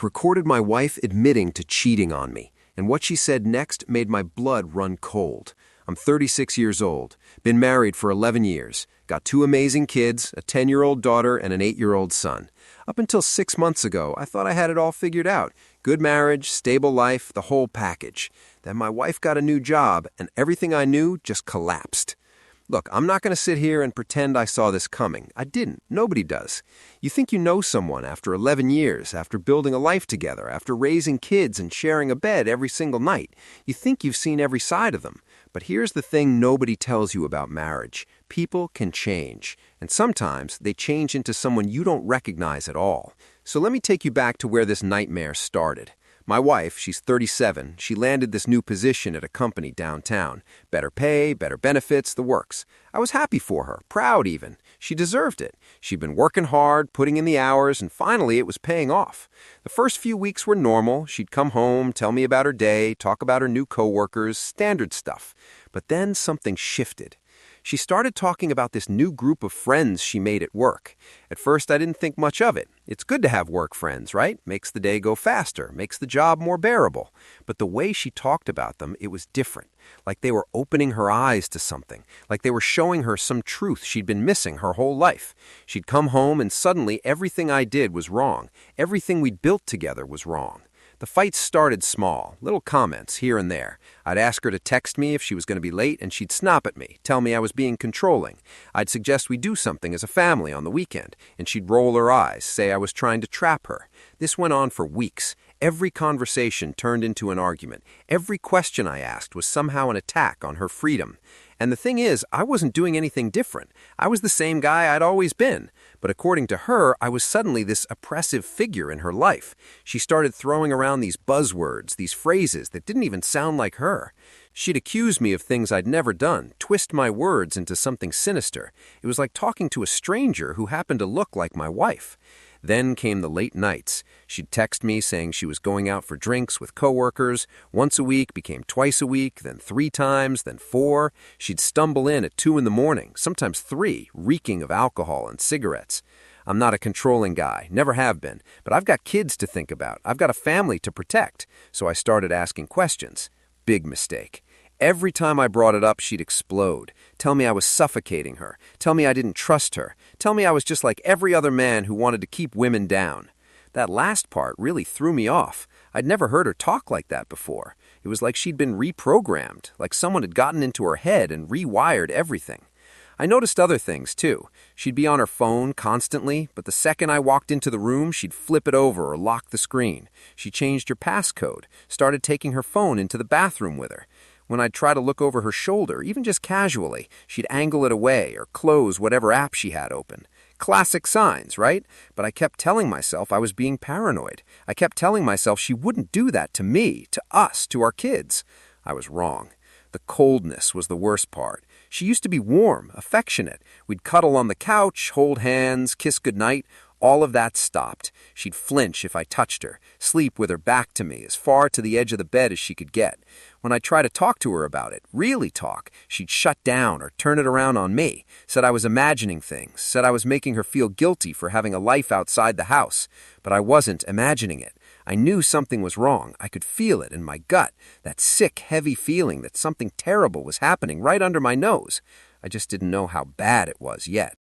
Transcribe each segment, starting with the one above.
week recorded my wife admitting to cheating on me, and what she said next made my blood run cold. I'm 36 years old, been married for 11 years, got 2 amazing kids, a 10-year-old daughter and an 8-year-old son. Up until 6 months ago, I thought I had it all figured out. Good marriage, stable life, the whole package. Then my wife got a new job, and everything I knew just collapsed. Look, I'm not going to sit here and pretend I saw this coming. I didn't. Nobody does. You think you know someone after 11 years, after building a life together, after raising kids and sharing a bed every single night. You think you've seen every side of them. But here's the thing nobody tells you about marriage. People can change. And sometimes they change into someone you don't recognize at all. So let me take you back to where this nightmare started. My wife, she's 37, she landed this new position at a company downtown. Better pay, better benefits, the works. I was happy for her, proud even. She deserved it. She'd been working hard, putting in the hours, and finally it was paying off. The first few weeks were normal. She'd come home, tell me about her day, talk about her new coworkers, standard stuff. But then something shifted. She started talking about this new group of friends she made at work. At first, I didn't think much of it. It's good to have work friends, right? Makes the day go faster, makes the job more bearable. But the way she talked about them, it was different. Like they were opening her eyes to something. Like they were showing her some truth she'd been missing her whole life. She'd come home and suddenly everything I did was wrong. Everything we'd built together was wrong. The fights started small, little comments here and there. I'd ask her to text me if she was going to be late, and she'd snap at me, tell me I was being controlling. I'd suggest we do something as a family on the weekend, and she'd roll her eyes, say I was trying to trap her. This went on for weeks. Every conversation turned into an argument. Every question I asked was somehow an attack on her freedom. And the thing is, I wasn't doing anything different. I was the same guy I'd always been. But according to her, I was suddenly this oppressive figure in her life. She started throwing around these buzzwords, these phrases that didn't even sound like her. She'd accuse me of things I'd never done, twist my words into something sinister. It was like talking to a stranger who happened to look like my wife. Then came the late nights. She'd text me saying she was going out for drinks with coworkers. Once a week became twice a week, then 3 times, then 4. She'd stumble in at 2 in the morning, sometimes 3, reeking of alcohol and cigarettes. I'm not a controlling guy, never have been, but I've got kids to think about. I've got a family to protect. So I started asking questions. Big mistake. Every time I brought it up, she'd explode. Tell me I was suffocating her. Tell me I didn't trust her. Tell me I was just like every other man who wanted to keep women down. That last part really threw me off. I'd never heard her talk like that before. It was like she'd been reprogrammed, like someone had gotten into her head and rewired everything. I noticed other things, too. She'd be on her phone constantly, but the second I walked into the room, she'd flip it over or lock the screen. She changed her passcode, started taking her phone into the bathroom with her. When I'd try to look over her shoulder, even just casually, she'd angle it away or close whatever app she had open. Classic signs, right? But I kept telling myself I was being paranoid. I kept telling myself she wouldn't do that to me, to us, to our kids. I was wrong. The coldness was the worst part. She used to be warm, affectionate. We'd cuddle on the couch, hold hands, kiss goodnight. All of that stopped. She'd flinch if I touched her, sleep with her back to me, as far to the edge of the bed as she could get. When I'd try to talk to her about it, really talk, she'd shut down or turn it around on me, said I was imagining things, said I was making her feel guilty for having a life outside the house. But I wasn't imagining it. I knew something was wrong. I could feel it in my gut, that sick, heavy feeling that something terrible was happening right under my nose. I just didn't know how bad it was yet.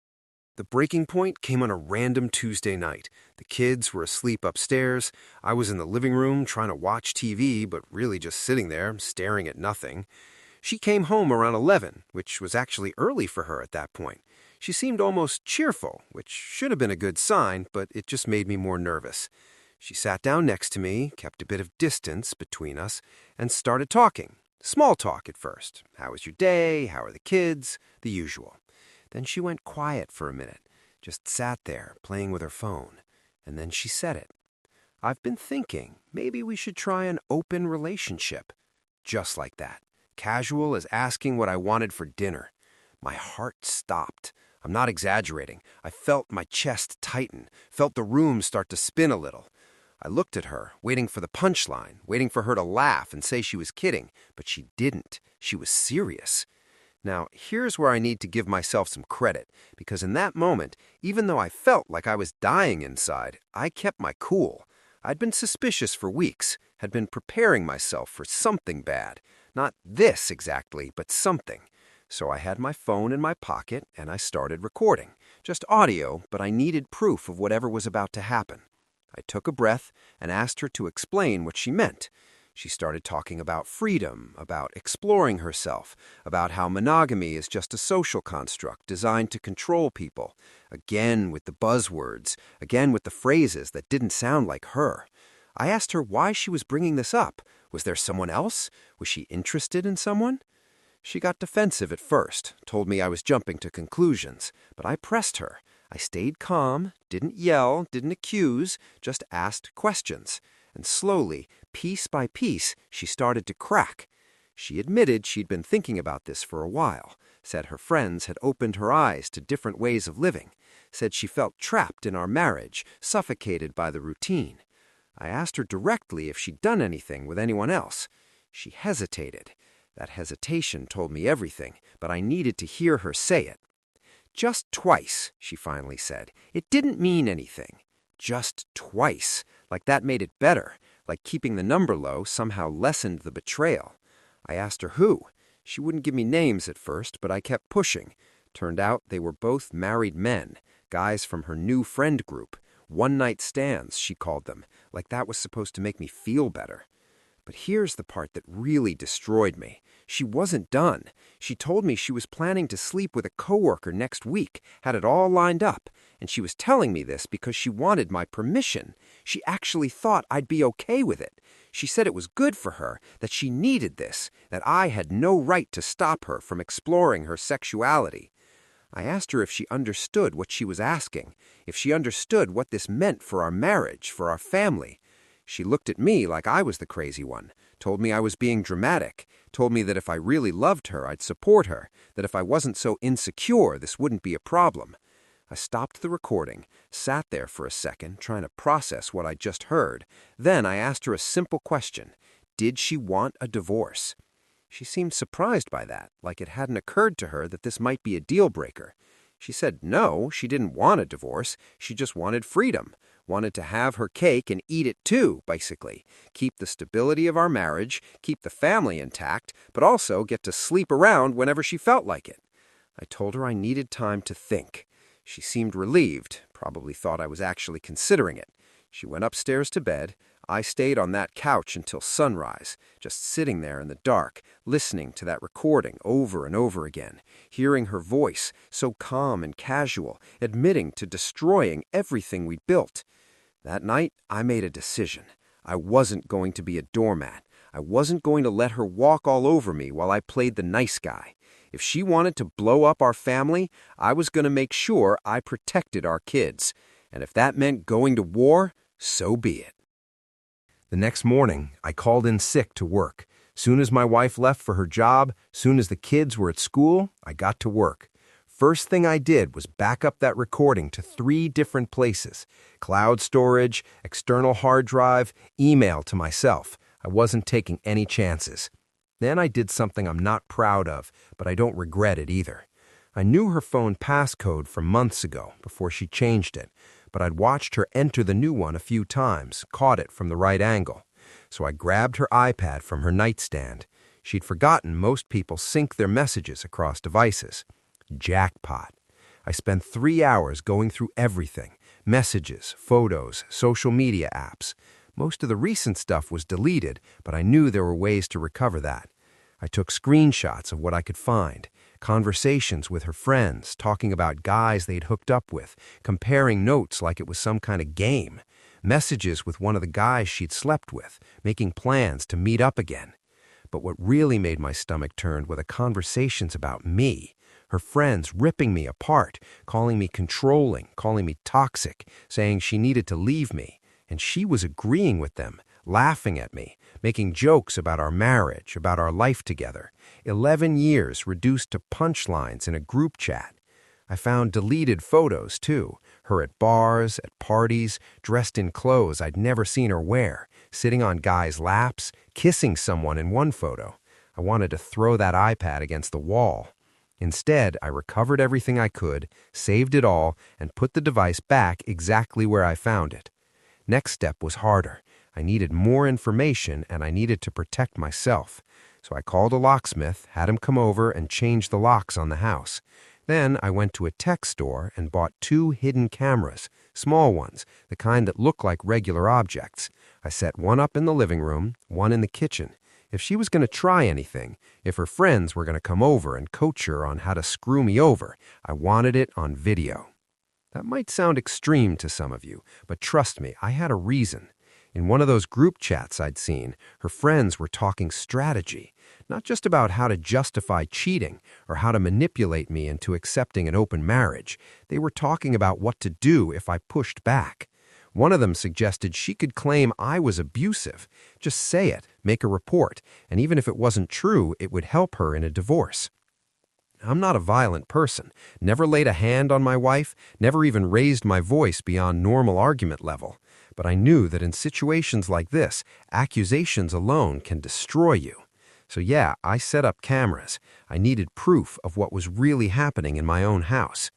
The breaking point came on a random Tuesday night. The kids were asleep upstairs. I was in the living room trying to watch TV, but really just sitting there, staring at nothing. She came home around 11, which was actually early for her at that point. She seemed almost cheerful, which should have been a good sign, but it just made me more nervous. She sat down next to me, kept a bit of distance between us, and started talking. Small talk at first. How was your day? How are the kids? The usual. Then she went quiet for a minute, just sat there playing with her phone, and then she said it. I've been thinking maybe we should try an open relationship. Just like that, casual as asking what I wanted for dinner. My heart stopped. I'm not exaggerating. I felt my chest tighten, felt the room start to spin a little. I looked at her, waiting for the punchline, waiting for her to laugh and say she was kidding, but she didn't. She was serious. Now, here's where I need to give myself some credit, because in that moment, even though I felt like I was dying inside, I kept my cool. I'd been suspicious for weeks, had been preparing myself for something bad. Not this exactly, but something. So I had my phone in my pocket and I started recording. Just audio, but I needed proof of whatever was about to happen. I took a breath and asked her to explain what she meant. She started talking about freedom, about exploring herself, about how monogamy is just a social construct designed to control people. Again with the buzzwords, again with the phrases that didn't sound like her. I asked her why she was bringing this up. Was there someone else? Was she interested in someone? She got defensive at first, told me I was jumping to conclusions, but I pressed her. I stayed calm, didn't yell, didn't accuse, just asked questions. And slowly, piece by piece, she started to crack. She admitted she'd been thinking about this for a while, said her friends had opened her eyes to different ways of living, said she felt trapped in our marriage, suffocated by the routine. I asked her directly if she'd done anything with anyone else. She hesitated. That hesitation told me everything, but I needed to hear her say it. Just twice, she finally said. It didn't mean anything. Just twice. Like that made it better. Like keeping the number low somehow lessened the betrayal. I asked her who. She wouldn't give me names at first, but I kept pushing. Turned out they were both married men, guys from her new friend group. One-night stands, she called them, like that was supposed to make me feel better. But here's the part that really destroyed me. She wasn't done. She told me she was planning to sleep with a coworker next week, had it all lined up, and she was telling me this because she wanted my permission. She actually thought I'd be okay with it. She said it was good for her, that she needed this, that I had no right to stop her from exploring her sexuality. I asked her if she understood what she was asking, if she understood what this meant for our marriage, for our family. She looked at me like I was the crazy one, told me I was being dramatic, told me that if I really loved her, I'd support her, that if I wasn't so insecure, this wouldn't be a problem. I stopped the recording, sat there for a second, trying to process what I'd just heard. Then I asked her a simple question. Did she want a divorce? She seemed surprised by that, like it hadn't occurred to her that this might be a deal breaker. She said no, she didn't want a divorce, she just wanted freedom. Wanted to have her cake and eat it too, basically. Keep the stability of our marriage, keep the family intact, but also get to sleep around whenever she felt like it. I told her I needed time to think. She seemed relieved, probably thought I was actually considering it. She went upstairs to bed. I stayed on that couch until sunrise, just sitting there in the dark, listening to that recording over and over again, hearing her voice, so calm and casual, admitting to destroying everything we'd built. That night, I made a decision. I wasn't going to be a doormat. I wasn't going to let her walk all over me while I played the nice guy. If she wanted to blow up our family, I was going to make sure I protected our kids. And if that meant going to war, so be it. The next morning, I called in sick to work. Soon as my wife left for her job, soon as the kids were at school, I got to work. First thing I did was back up that recording to 3 different places. Cloud storage, external hard drive, email to myself. I wasn't taking any chances. Then I did something I'm not proud of, but I don't regret it either. I knew her phone passcode from months ago, before she changed it, but I'd watched her enter the new one a few times, caught it from the right angle. So I grabbed her iPad from her nightstand. She'd forgotten most people sync their messages across devices. Jackpot. I spent 3 hours going through everything. Messages, photos, social media apps. Most of the recent stuff was deleted, but I knew there were ways to recover that. I took screenshots of what I could find. Conversations with her friends, talking about guys they'd hooked up with, comparing notes like it was some kind of game. Messages with one of the guys she'd slept with, making plans to meet up again. But what really made my stomach turn were the conversations about me. Her friends ripping me apart, calling me controlling, calling me toxic, saying she needed to leave me. And she was agreeing with them, laughing at me, making jokes about our marriage, about our life together. 11 years reduced to punchlines in a group chat. I found deleted photos, too. Her at bars, at parties, dressed in clothes I'd never seen her wear, sitting on guys' laps, kissing someone in one photo. I wanted to throw that iPad against the wall. Instead, I recovered everything I could, saved it all, and put the device back exactly where I found it. Next step was harder. I needed more information and I needed to protect myself. So I called a locksmith, had him come over and change the locks on the house. Then I went to a tech store and bought 2 hidden cameras, small ones, the kind that look like regular objects. I set one up in the living room, one in the kitchen. If she was going to try anything, if her friends were going to come over and coach her on how to screw me over, I wanted it on video. That might sound extreme to some of you, but trust me, I had a reason. In one of those group chats I'd seen, her friends were talking strategy, not just about how to justify cheating or how to manipulate me into accepting an open marriage. They were talking about what to do if I pushed back. One of them suggested she could claim I was abusive. Just say it, make a report, and even if it wasn't true, it would help her in a divorce. I'm not a violent person, never laid a hand on my wife, never even raised my voice beyond normal argument level. But I knew that in situations like this, accusations alone can destroy you. So yeah, I set up cameras. I needed proof of what was really happening in my own house.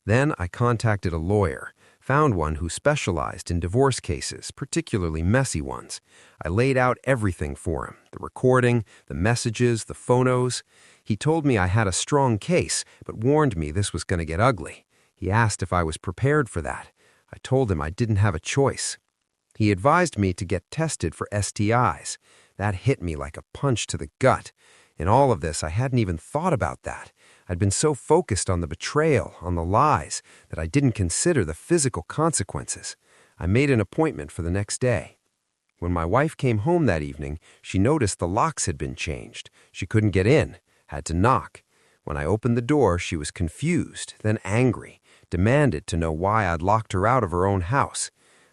Then I contacted a lawyer, found one who specialized in divorce cases, particularly messy ones. I laid out everything for him, the recording, the messages, the photos. He told me I had a strong case, but warned me this was going to get ugly. He asked if I was prepared for that. I told him I didn't have a choice. He advised me to get tested for STIs. That hit me like a punch to the gut. In all of this, I hadn't even thought about that. I'd been so focused on the betrayal, on the lies, that I didn't consider the physical consequences. I made an appointment for the next day. When my wife came home that evening, she noticed the locks had been changed. She couldn't get in, had to knock. When I opened the door, she was confused, then angry, demanded to know why I'd locked her out of her own house.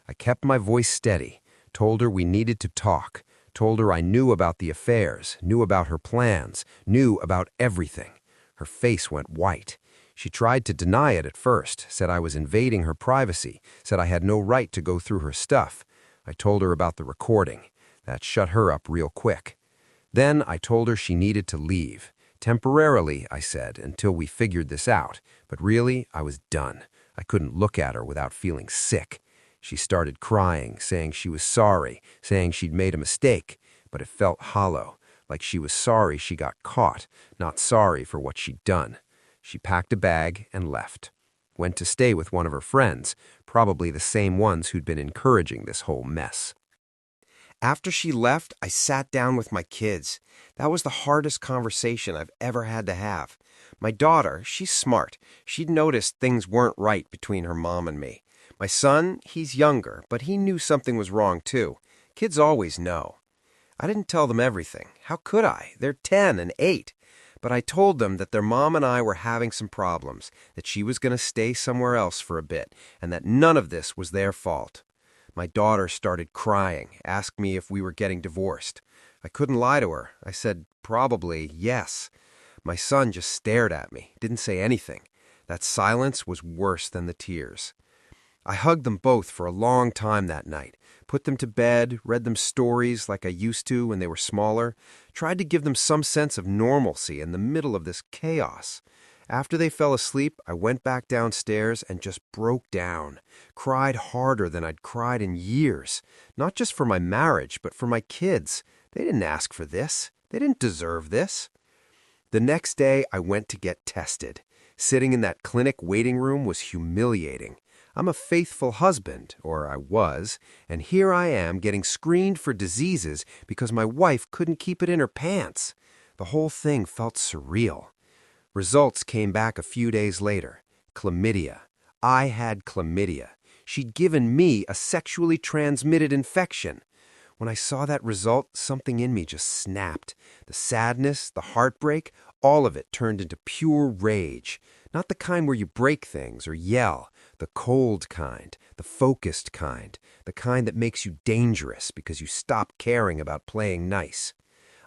I kept my voice steady, told her we needed to talk, told her I knew about the affairs, knew about her plans, knew about everything. Her face went white. She tried to deny it at first, said I was invading her privacy, said I had no right to go through her stuff. I told her about the recording. That shut her up real quick. Then I told her she needed to leave. Temporarily, I said, until we figured this out. But really, I was done. I couldn't look at her without feeling sick. She started crying, saying she was sorry, saying she'd made a mistake, but it felt hollow, like she was sorry she got caught, not sorry for what she'd done. She packed a bag and left. Went to stay with one of her friends, probably the same ones who'd been encouraging this whole mess. After she left, I sat down with my kids. That was the hardest conversation I've ever had to have. My daughter, she's smart. She'd noticed things weren't right between her mom and me. My son, he's younger, but he knew something was wrong too. Kids always know. I didn't tell them everything. How could I? They're 10 and 8. But I told them that their mom and I were having some problems, that she was going to stay somewhere else for a bit, and that none of this was their fault. My daughter started crying, asked me if we were getting divorced. I couldn't lie to her. I said, probably, yes. My son just stared at me, didn't say anything. That silence was worse than the tears. I hugged them both for a long time that night, put them to bed, read them stories like I used to when they were smaller, tried to give them some sense of normalcy in the middle of this chaos. After they fell asleep, I went back downstairs and just broke down, cried harder than I'd cried in years, not just for my marriage, but for my kids. They didn't ask for this. They didn't deserve this. The next day, I went to get tested. Sitting in that clinic waiting room was humiliating. I'm a faithful husband, or I was, and here I am getting screened for diseases because my wife couldn't keep it in her pants. The whole thing felt surreal. Results came back a few days later. Chlamydia. I had chlamydia. She'd given me a sexually transmitted infection. When I saw that result, something in me just snapped. The sadness, the heartbreak, all of it turned into pure rage. Not the kind where you break things or yell. The cold kind, the focused kind, the kind that makes you dangerous because you stop caring about playing nice.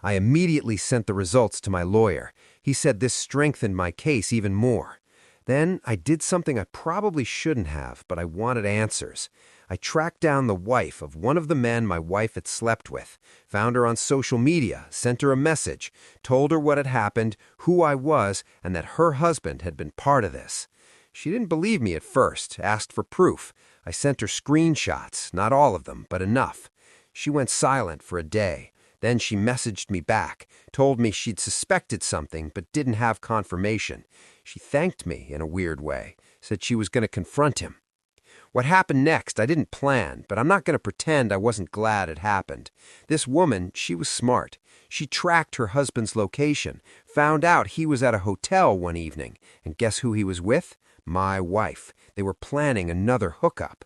I immediately sent the results to my lawyer. He said this strengthened my case even more. Then I did something I probably shouldn't have, but I wanted answers. I tracked down the wife of one of the men my wife had slept with, found her on social media, sent her a message, told her what had happened, who I was, and that her husband had been part of this. She didn't believe me at first, asked for proof. I sent her screenshots, not all of them, but enough. She went silent for a day. Then she messaged me back, told me she'd suspected something but didn't have confirmation. She thanked me in a weird way, said she was going to confront him. What happened next, I didn't plan, but I'm not going to pretend I wasn't glad it happened. This woman, she was smart. She tracked her husband's location, found out he was at a hotel one evening, and guess who he was with? My wife. They were planning another hookup.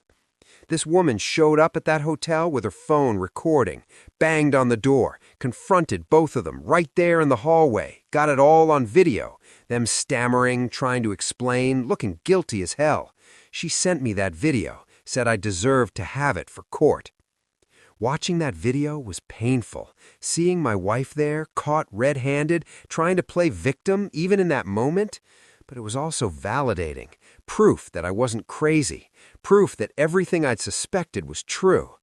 This woman showed up at that hotel with her phone recording, banged on the door, confronted both of them right there in the hallway, got it all on video, them stammering, trying to explain, looking guilty as hell. She sent me that video, said I deserved to have it for court. Watching that video was painful. Seeing my wife there, caught red-handed, trying to play victim even in that moment. But it was also validating. Proof that I wasn't crazy. Proof that everything I'd suspected was true.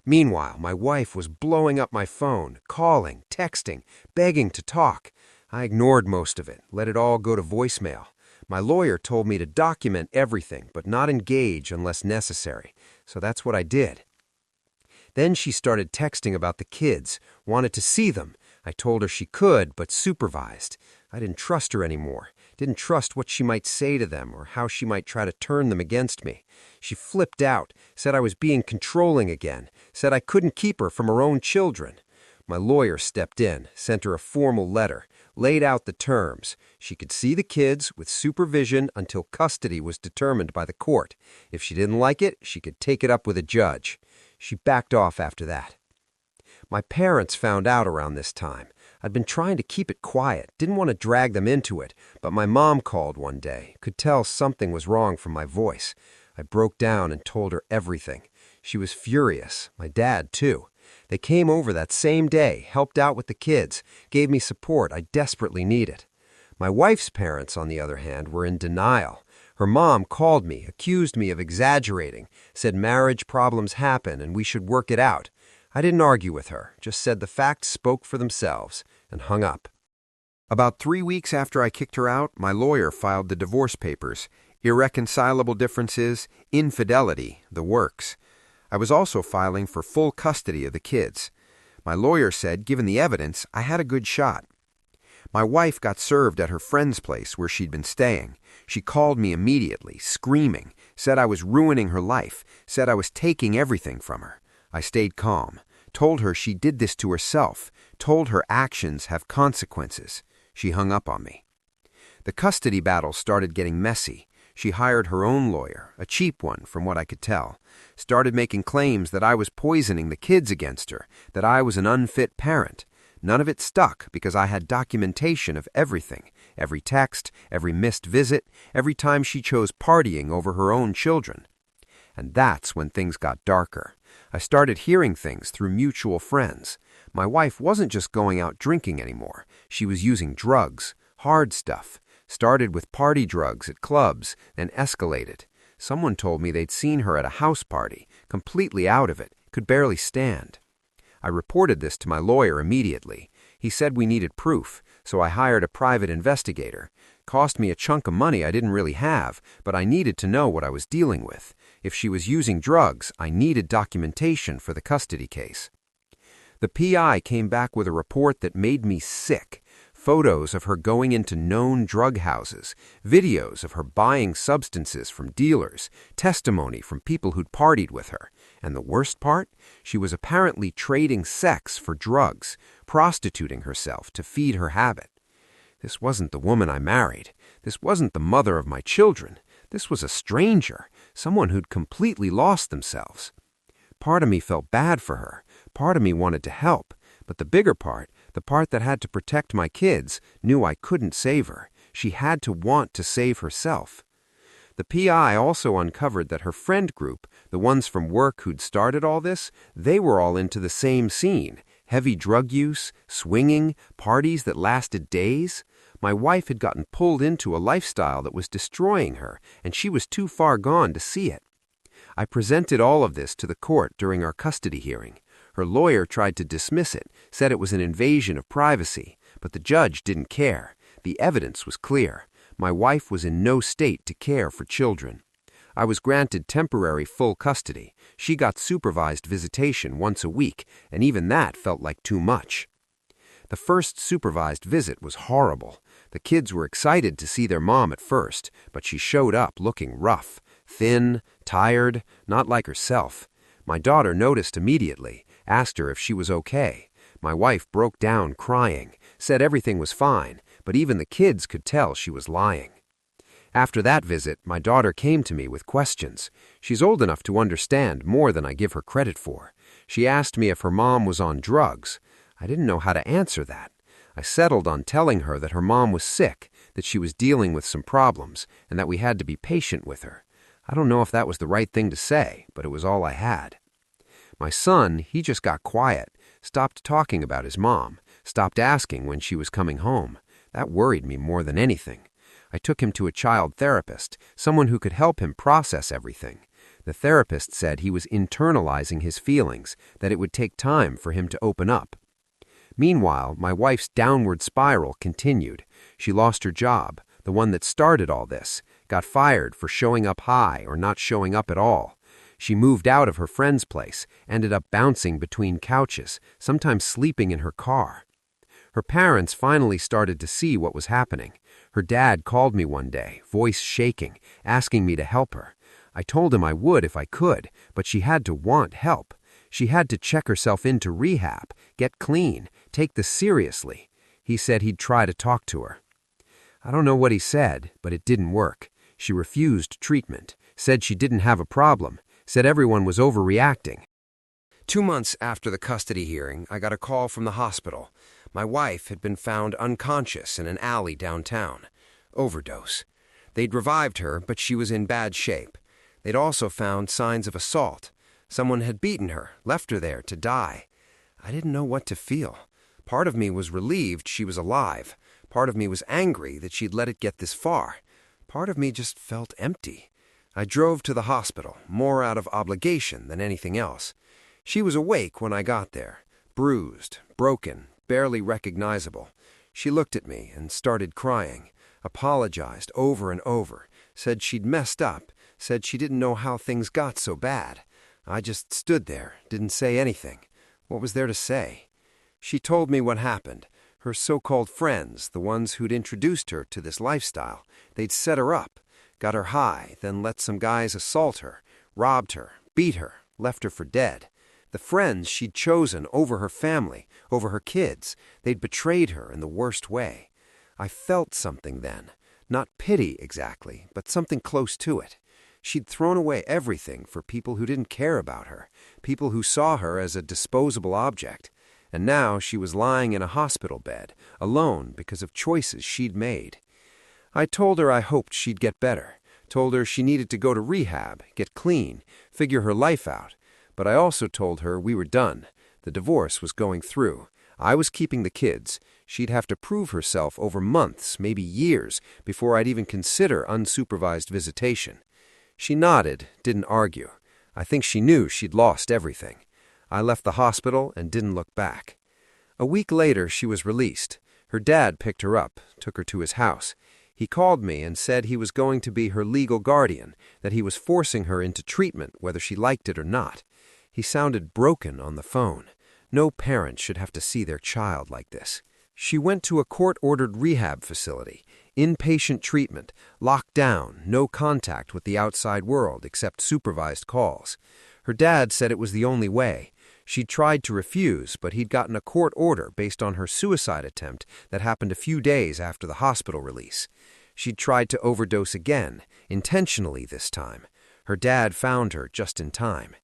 Meanwhile, my wife was blowing up my phone, calling, texting, begging to talk. I ignored most of it, let it all go to voicemail. My lawyer told me to document everything, but not engage unless necessary. So that's what I did. Then she started texting about the kids, wanted to see them. I told her she could, but supervised. I didn't trust her anymore. Didn't trust what she might say to them or how she might try to turn them against me. She flipped out, said I was being controlling again, said I couldn't keep her from her own children. My lawyer stepped in, sent her a formal letter, laid out the terms. She could see the kids with supervision until custody was determined by the court. If she didn't like it, she could take it up with a judge. She backed off after that. My parents found out around this time. I'd been trying to keep it quiet, didn't want to drag them into it, but my mom called one day, could tell something was wrong from my voice. I broke down and told her everything. She was furious, my dad too. They came over that same day, helped out with the kids, gave me support I desperately needed. My wife's parents, on the other hand, were in denial. Her mom called me, accused me of exaggerating, said marriage problems happen and we should work it out. I didn't argue with her, just said the facts spoke for themselves, and hung up. About 3 weeks after I kicked her out, my lawyer filed the divorce papers. Irreconcilable differences, infidelity, the works. I was also filing for full custody of the kids. My lawyer said, given the evidence, I had a good shot. My wife got served at her friend's place where she'd been staying. She called me immediately, screaming, said I was ruining her life, said I was taking everything from her. I stayed calm, told her she did this to herself, told her actions have consequences. She hung up on me. The custody battle started getting messy. She hired her own lawyer, a cheap one from what I could tell, started making claims that I was poisoning the kids against her, that I was an unfit parent. None of it stuck because I had documentation of everything, every text, every missed visit, every time she chose partying over her own children. And that's when things got darker. I started hearing things through mutual friends. My wife wasn't just going out drinking anymore. She was using drugs, hard stuff. Started with party drugs at clubs, then escalated. Someone told me they'd seen her at a house party, completely out of it, could barely stand. I reported this to my lawyer immediately. He said we needed proof, so I hired a private investigator. Cost me a chunk of money I didn't really have, but I needed to know what I was dealing with. If she was using drugs, I needed documentation for the custody case. The PI came back with a report that made me sick. Photos of her going into known drug houses, videos of her buying substances from dealers, testimony from people who'd partied with her. And the worst part? She was apparently trading sex for drugs, prostituting herself to feed her habit. This wasn't the woman I married. This wasn't the mother of my children. This was a stranger, someone who'd completely lost themselves. Part of me felt bad for her. Part of me wanted to help. But the bigger part, the part that had to protect my kids, knew I couldn't save her. She had to want to save herself. The PI also uncovered that her friend group, the ones from work who'd started all this, they were all into the same scene. Heavy drug use, swinging, parties that lasted days. My wife had gotten pulled into a lifestyle that was destroying her, and she was too far gone to see it. I presented all of this to the court during our custody hearing. Her lawyer tried to dismiss it, said it was an invasion of privacy, but the judge didn't care. The evidence was clear. My wife was in no state to care for children. I was granted temporary full custody. She got supervised visitation once a week, and even that felt like too much. The first supervised visit was horrible. The kids were excited to see their mom at first, but she showed up looking rough, thin, tired, not like herself. My daughter noticed immediately, asked her if she was okay. My wife broke down crying, said everything was fine, but even the kids could tell she was lying. After that visit, my daughter came to me with questions. She's old enough to understand more than I give her credit for. She asked me if her mom was on drugs. I didn't know how to answer that. I settled on telling her that her mom was sick, that she was dealing with some problems, and that we had to be patient with her. I don't know if that was the right thing to say, but it was all I had. My son, he just got quiet, stopped talking about his mom, stopped asking when she was coming home. That worried me more than anything. I took him to a child therapist, someone who could help him process everything. The therapist said he was internalizing his feelings, that it would take time for him to open up. Meanwhile, my wife's downward spiral continued. She lost her job, the one that started all this, got fired for showing up high or not showing up at all. She moved out of her friend's place, ended up bouncing between couches, sometimes sleeping in her car. Her parents finally started to see what was happening. Her dad called me one day, voice shaking, asking me to help her. I told him I would if I could, but she had to want help. She had to check herself into rehab, get clean, take this seriously. He said he'd try to talk to her. I don't know what he said, but it didn't work. She refused treatment, said she didn't have a problem, said everyone was overreacting. 2 months after the custody hearing, I got a call from the hospital. My wife had been found unconscious in an alley downtown. Overdose. They'd revived her, but she was in bad shape. They'd also found signs of assault. Someone had beaten her, left her there to die. I didn't know what to feel. Part of me was relieved she was alive. Part of me was angry that she'd let it get this far. Part of me just felt empty. I drove to the hospital, more out of obligation than anything else. She was awake when I got there, bruised, broken, barely recognizable. She looked at me and started crying, apologized over and over, said she'd messed up, said she didn't know how things got so bad. I just stood there, didn't say anything. What was there to say? She told me what happened. Her so-called friends, the ones who'd introduced her to this lifestyle, they'd set her up, got her high, then let some guys assault her, robbed her, beat her, left her for dead. The friends she'd chosen over her family, over her kids, they'd betrayed her in the worst way. I felt something then. Not pity exactly, but something close to it. She'd thrown away everything for people who didn't care about her, people who saw her as a disposable object. And now she was lying in a hospital bed, alone because of choices she'd made. I told her I hoped she'd get better, told her she needed to go to rehab, get clean, figure her life out. But I also told her we were done. The divorce was going through. I was keeping the kids. She'd have to prove herself over months, maybe years, before I'd even consider unsupervised visitation. She nodded, didn't argue. I think she knew she'd lost everything. I left the hospital and didn't look back. A week later, she was released. Her dad picked her up, took her to his house. He called me and said he was going to be her legal guardian, that he was forcing her into treatment whether she liked it or not. He sounded broken on the phone. No parent should have to see their child like this. She went to a court-ordered rehab facility, inpatient treatment, locked down, no contact with the outside world except supervised calls. Her dad said it was the only way. She'd tried to refuse, but he'd gotten a court order based on her suicide attempt that happened a few days after the hospital release. She'd tried to overdose again, intentionally this time. Her dad found her just in time.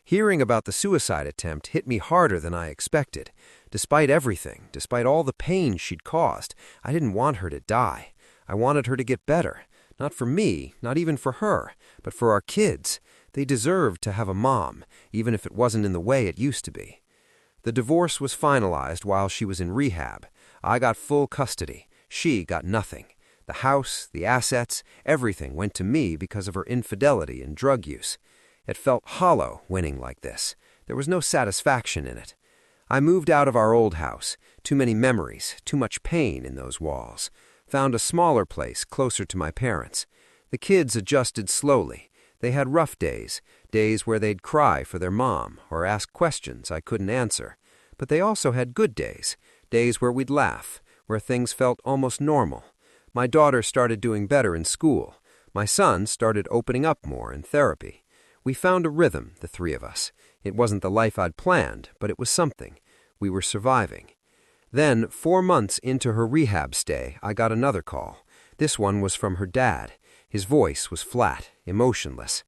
Hearing about the suicide attempt hit me harder than I expected. Despite everything, despite all the pain she'd caused, I didn't want her to die. I wanted her to get better. Not for me, not even for her, but for our kids. They deserved to have a mom, even if it wasn't in the way it used to be. The divorce was finalized while she was in rehab. I got full custody. She got nothing. The house, the assets, everything went to me because of her infidelity and drug use. It felt hollow winning like this. There was no satisfaction in it. I moved out of our old house. Too many memories, too much pain in those walls. Found a smaller place closer to my parents. The kids adjusted slowly. They had rough days, days where they'd cry for their mom or ask questions I couldn't answer. But they also had good days, days where we'd laugh, where things felt almost normal. My daughter started doing better in school. My son started opening up more in therapy. We found a rhythm, the three of us. It wasn't the life I'd planned, but it was something. We were surviving. Then, 4 months into her rehab stay, I got another call. This one was from her dad. His voice was flat, emotionless.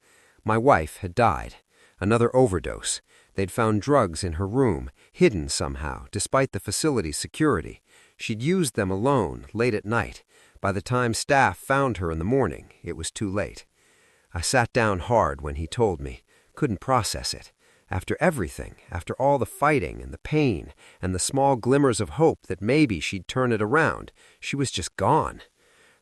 My wife had died. Another overdose. They'd found drugs in her room, hidden somehow, despite the facility's security. She'd used them alone, late at night. By the time staff found her in the morning, it was too late. I sat down hard when he told me. Couldn't process it. After everything, after all the fighting and the pain and the small glimmers of hope that maybe she'd turn it around, she was just gone.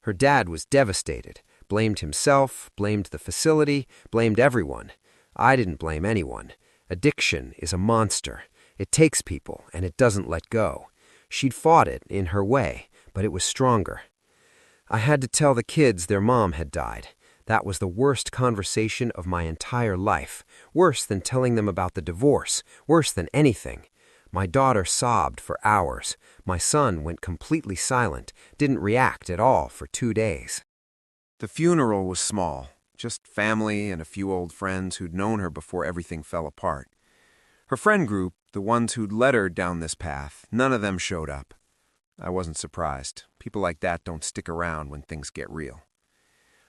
Her dad was devastated. Blamed himself, blamed the facility, blamed everyone. I didn't blame anyone. Addiction is a monster. It takes people, and it doesn't let go. She'd fought it in her way, but it was stronger. I had to tell the kids their mom had died. That was the worst conversation of my entire life. Worse than telling them about the divorce. Worse than anything. My daughter sobbed for hours. My son went completely silent, didn't react at all for 2 days. The funeral was small, just family and a few old friends who'd known her before everything fell apart. Her friend group, the ones who'd led her down this path, none of them showed up. I wasn't surprised. People like that don't stick around when things get real.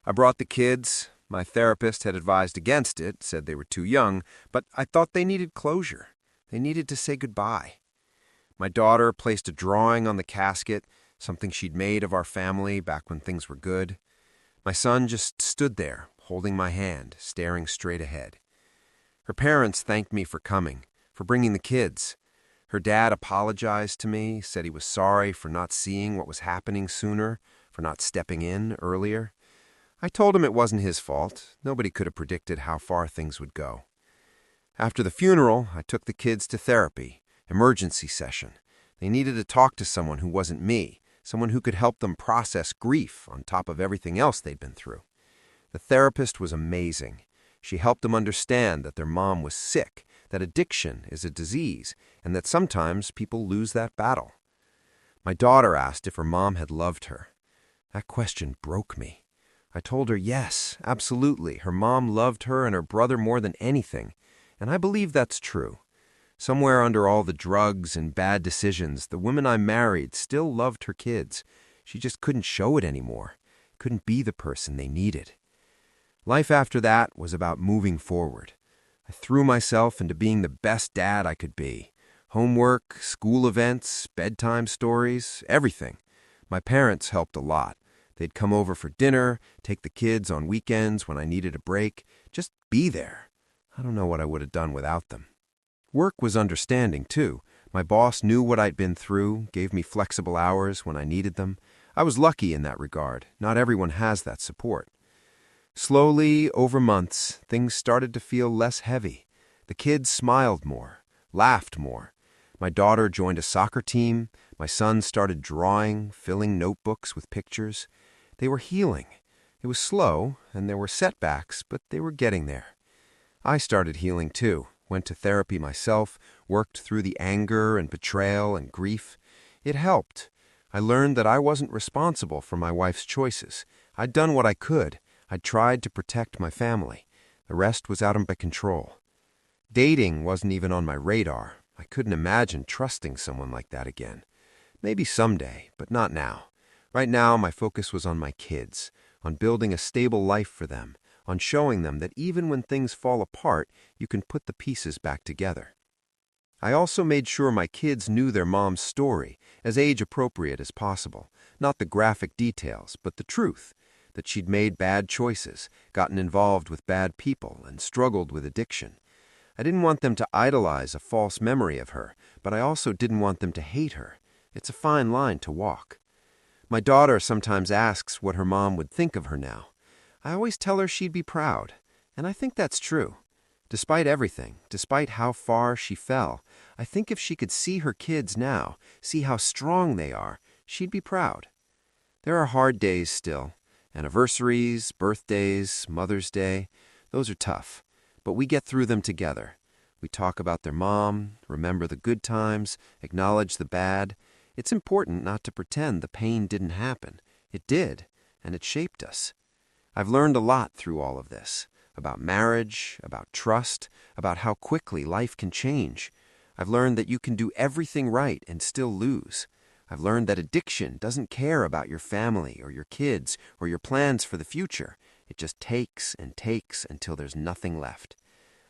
I brought the kids. My therapist had advised against it, said they were too young, but I thought they needed closure. They needed to say goodbye. My daughter placed a drawing on the casket, something she'd made of our family back when things were good. My son just stood there, holding my hand, staring straight ahead. Her parents thanked me for coming, for bringing the kids. Her dad apologized to me, said he was sorry for not seeing what was happening sooner, for not stepping in earlier. I told him it wasn't his fault. Nobody could have predicted how far things would go. After the funeral, I took the kids to therapy, emergency session. They needed to talk to someone who wasn't me, someone who could help them process grief on top of everything else they'd been through. The therapist was amazing. She helped them understand that their mom was sick, that addiction is a disease, and that sometimes people lose that battle. My daughter asked if her mom had loved her. That question broke me. I told her yes, absolutely. Her mom loved her and her brother more than anything, and I believe that's true. Somewhere under all the drugs and bad decisions, the woman I married still loved her kids. She just couldn't show it anymore, couldn't be the person they needed. Life after that was about moving forward. I threw myself into being the best dad I could be. Homework, school events, bedtime stories, everything. My parents helped a lot. They'd come over for dinner, take the kids on weekends when I needed a break, just be there. I don't know what I would have done without them. Work was understanding, too. My boss knew what I'd been through, gave me flexible hours when I needed them. I was lucky in that regard. Not everyone has that support. Slowly, over months, things started to feel less heavy. The kids smiled more, laughed more. My daughter joined a soccer team. My son started drawing, filling notebooks with pictures. They were healing. It was slow, and there were setbacks, but they were getting there. I started healing too, went to therapy myself, worked through the anger and betrayal and grief. It helped. I learned that I wasn't responsible for my wife's choices. I'd done what I could. I'd tried to protect my family. The rest was out of my control. Dating wasn't even on my radar. I couldn't imagine trusting someone like that again. Maybe someday, but not now. Right now, my focus was on my kids, on building a stable life for them, on showing them that even when things fall apart, you can put the pieces back together. I also made sure my kids knew their mom's story, as age-appropriate as possible. Not the graphic details, but the truth, that she'd made bad choices, gotten involved with bad people, and struggled with addiction. I didn't want them to idolize a false memory of her, but I also didn't want them to hate her. It's a fine line to walk. My daughter sometimes asks what her mom would think of her now. I always tell her she'd be proud, and I think that's true. Despite everything, despite how far she fell, I think if she could see her kids now, see how strong they are, she'd be proud. There are hard days still. Anniversaries, birthdays, Mother's Day. Those are tough. But we get through them together. We talk about their mom, remember the good times, acknowledge the bad. It's important not to pretend the pain didn't happen. It did, and it shaped us. I've learned a lot through all of this. About marriage, about trust, about how quickly life can change. I've learned that you can do everything right and still lose. I've learned that addiction doesn't care about your family or your kids or your plans for the future. It just takes and takes until there's nothing left.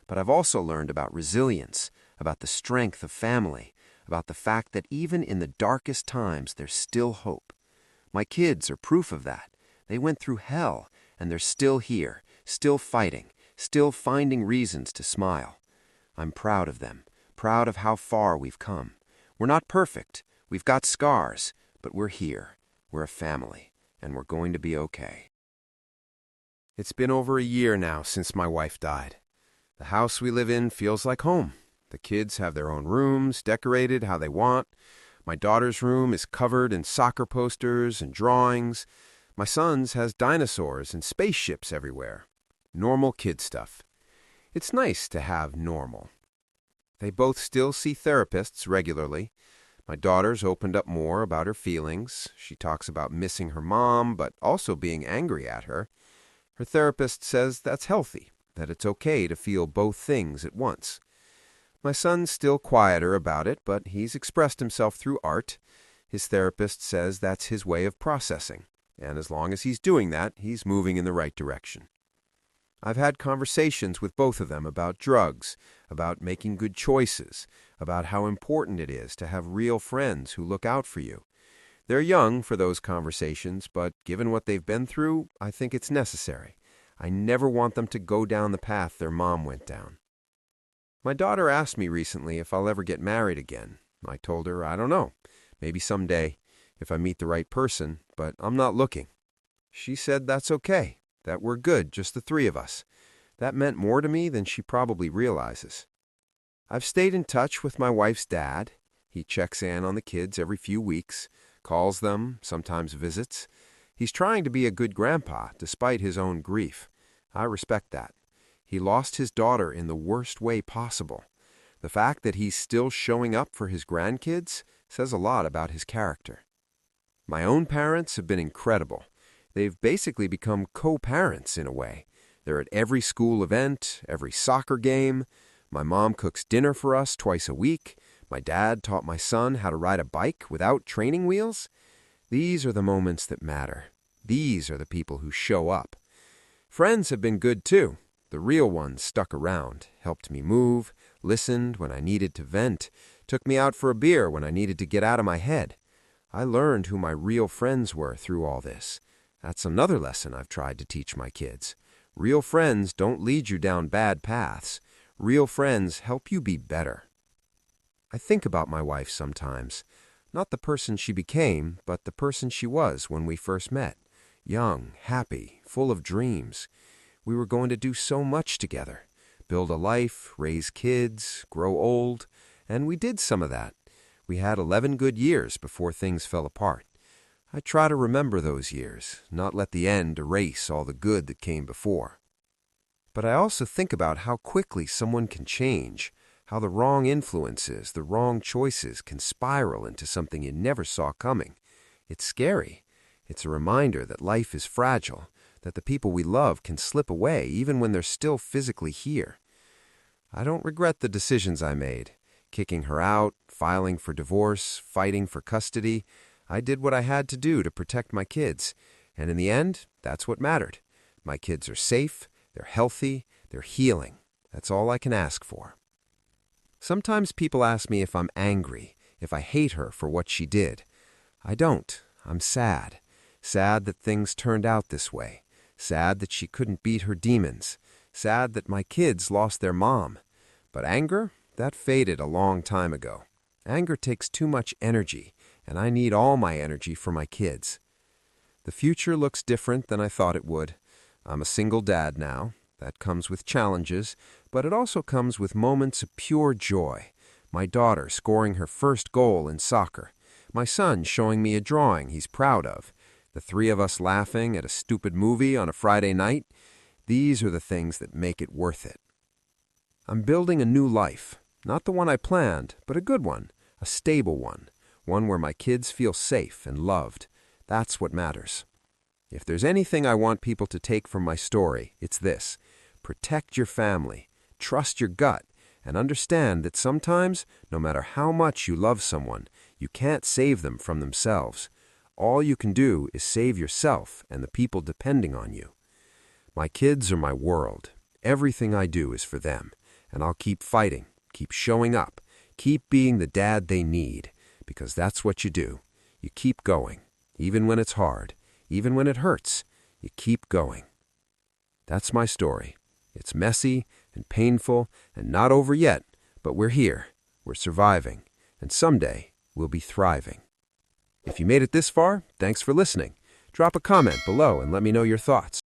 But I've also learned about resilience, about the strength of family, about the fact that even in the darkest times, there's still hope. My kids are proof of that. They went through hell, and they're still here, still fighting, still finding reasons to smile. I'm proud of them, proud of how far we've come. We're not perfect. We've got scars, but we're here. We're a family, and we're going to be okay. It's been over a year now since my wife died. The house we live in feels like home. The kids have their own rooms, decorated how they want. My daughter's room is covered in soccer posters and drawings. My son's has dinosaurs and spaceships everywhere. Normal kid stuff. It's nice to have normal. They both still see therapists regularly. My daughter's opened up more about her feelings. She talks about missing her mom, but also being angry at her. Her therapist says that's healthy, that it's okay to feel both things at once. My son's still quieter about it, but he's expressed himself through art. His therapist says that's his way of processing, and as long as he's doing that, he's moving in the right direction. I've had conversations with both of them about drugs, about making good choices, about how important it is to have real friends who look out for you. They're young for those conversations, but given what they've been through, I think it's necessary. I never want them to go down the path their mom went down. My daughter asked me recently if I'll ever get married again. I told her, I don't know, maybe someday, if I meet the right person, but I'm not looking. She said that's okay, that we're good, just the three of us. That meant more to me than she probably realizes. I've stayed in touch with my wife's dad. He checks in on the kids every few weeks, calls them, sometimes visits. He's trying to be a good grandpa, despite his own grief. I respect that. He lost his daughter in the worst way possible. The fact that he's still showing up for his grandkids says a lot about his character. My own parents have been incredible. They've basically become co-parents in a way. They're at every school event, every soccer game. My mom cooks dinner for us twice a week. My dad taught my son how to ride a bike without training wheels. These are the moments that matter. These are the people who show up. Friends have been good too. The real ones stuck around, helped me move, listened when I needed to vent, took me out for a beer when I needed to get out of my head. I learned who my real friends were through all this. That's another lesson I've tried to teach my kids. Real friends don't lead you down bad paths. Real friends help you be better. I think about my wife sometimes. Not the person she became, but the person she was when we first met. Young, happy, full of dreams. We were going to do so much together. Build a life, raise kids, grow old, and we did some of that. We had 11 good years before things fell apart. I try to remember those years, not let the end erase all the good that came before. But I also think about how quickly someone can change, how the wrong influences, the wrong choices can spiral into something you never saw coming. It's scary. It's a reminder that life is fragile, that the people we love can slip away even when they're still physically here. I don't regret the decisions I made. Kicking her out, filing for divorce, fighting for custody. I did what I had to do to protect my kids. And in the end, that's what mattered. My kids are safe, they're healthy, they're healing. That's all I can ask for. Sometimes people ask me if I'm angry, if I hate her for what she did. I don't. I'm sad. Sad that things turned out this way. Sad that she couldn't beat her demons. Sad that my kids lost their mom. But anger? That faded a long time ago. Anger takes too much energy, and I need all my energy for my kids. The future looks different than I thought it would. I'm a single dad now. That comes with challenges, but it also comes with moments of pure joy. My daughter scoring her first goal in soccer. My son showing me a drawing he's proud of. the three of us laughing at a stupid movie on a Friday night. These are the things that make it worth it. I'm building a new life, not the one I planned, but a good one, a stable one where my kids feel safe and loved. That's what matters. If there's anything I want people to take from my story, it's this: protect your family, trust your gut, and understand that sometimes, no matter how much you love someone, you can't save them from themselves. All you can do is save yourself and the people depending on you. My kids are my world. Everything I do is for them, and I'll keep fighting, keep showing up, keep being the dad they need, because that's what you do. You keep going, even when it's hard, even when it hurts. You keep going. That's my story. It's messy and painful and not over yet, but we're here, we're surviving, and someday we'll be thriving. If you made it this far, thanks for listening. Drop a comment below and let me know your thoughts.